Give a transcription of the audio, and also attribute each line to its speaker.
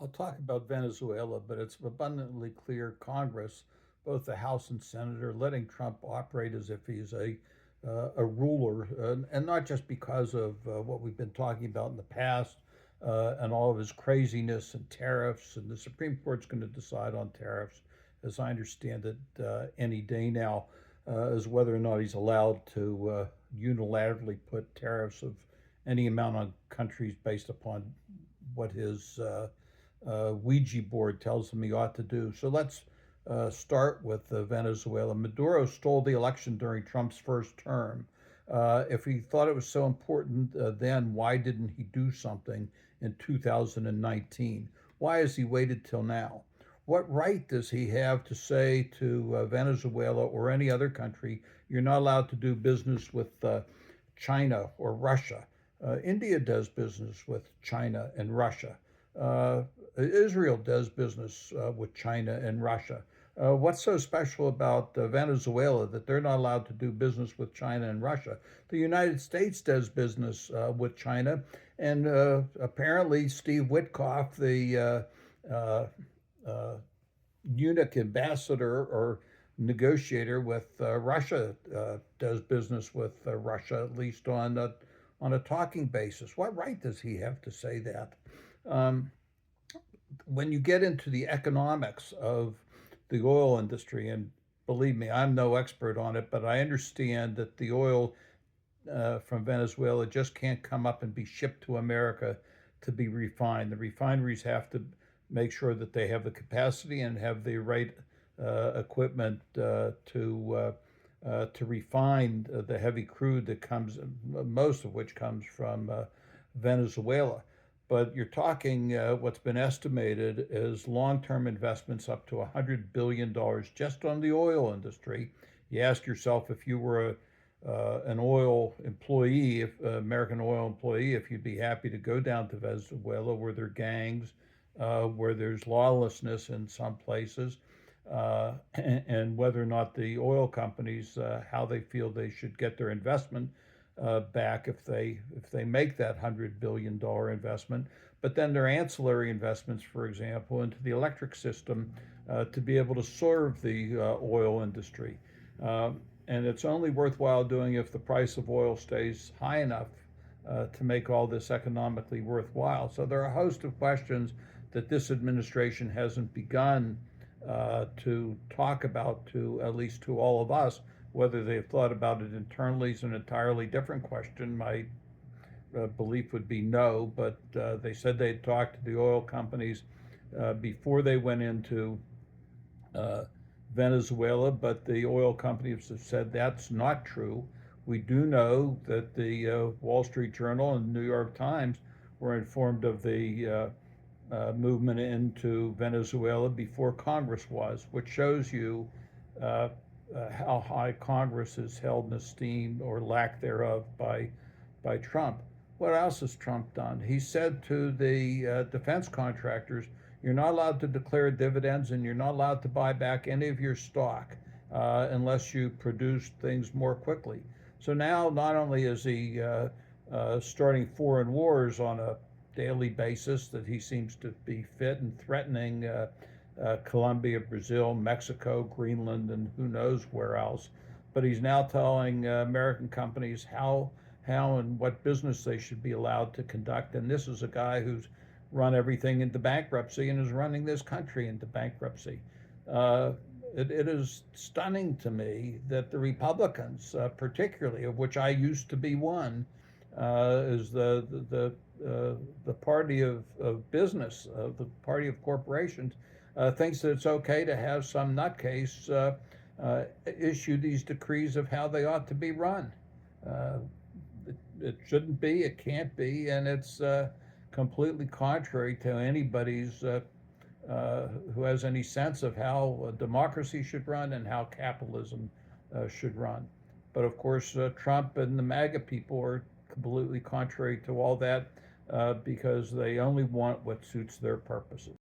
Speaker 1: I'll talk about Venezuela, but it's abundantly clear Congress, both the House and Senate, are letting Trump operate as if he's a ruler, and not just because of what we've been talking about in the past and all of his craziness and tariffs. And the Supreme Court's going to decide on tariffs, as I understand it, any day now, as whether or not he's allowed to unilaterally put tariffs of any amount on countries based upon what his Ouija board tells him he ought to do. So let's start with Venezuela. Maduro stole the election during Trump's first term. If he thought it was so important then, why didn't he do something in 2019? Why has he waited till now? What right does he have to say to Venezuela or any other country, you're not allowed to do business with China or Russia? India does business with China and Russia. Israel does business with China and Russia. What's so special about Venezuela that they're not allowed to do business with China and Russia? The United States does business with China, and apparently Steve Witkoff, the eunuch ambassador or negotiator with Russia, does business with Russia, at least on a talking basis. What right does he have to say that? Um, when you get into the economics of the oil industry, and believe me, I'm no expert on it, but I understand that the oil from Venezuela just can't come up and be shipped to America to be refined. The refineries have to make sure that they have the capacity and have the right equipment to refine the heavy crude that comes, most of which comes from Venezuela. But you're talking what's been estimated as long-term investments up to $100 billion just on the oil industry. You ask yourself, if you were an oil employee, if American oil employee, if you'd be happy to go down to Venezuela, where there are gangs, where there's lawlessness in some places, and whether or not the oil companies, how they feel they should get their investment back if they make that $100 billion investment. But then their ancillary investments, for example, into the electric system to be able to serve the oil industry. And it's only worthwhile doing if the price of oil stays high enough to make all this economically worthwhile. So there are a host of questions that this administration hasn't begun to talk about, to at least to all of us. Whether they've thought about it internally is an entirely different question. My belief would be no, but they said they'd talked to the oil companies before they went into uh, Venezuela, but the oil companies have said that's not true. We do know that the Wall Street Journal and New York Times were informed of the movement into Venezuela before Congress was, which shows you uh, how high Congress is held in esteem or lack thereof by Trump. What else has Trump done? He said to the defense contractors, "You're not allowed to declare dividends, and you're not allowed to buy back any of your stock unless you produce things more quickly." So now, not only is he starting foreign wars on a daily basis, that he seems to be fit and threatening Colombia, Brazil, Mexico, Greenland, and who knows where else. But he's now telling American companies how and what business they should be allowed to conduct. And this is a guy who's run everything into bankruptcy and is running this country into bankruptcy. Uh, it is stunning to me that the Republicans, particularly of which I used to be one, is the party of business, the party of corporations, thinks that it's okay to have some nutcase issue these decrees of how they ought to be run. Uh, it shouldn't be, it can't be, and it's completely contrary to anybody's who has any sense of how democracy should run and how capitalism should run. But of course, Trump and the MAGA people are completely contrary to all that because they only want what suits their purposes.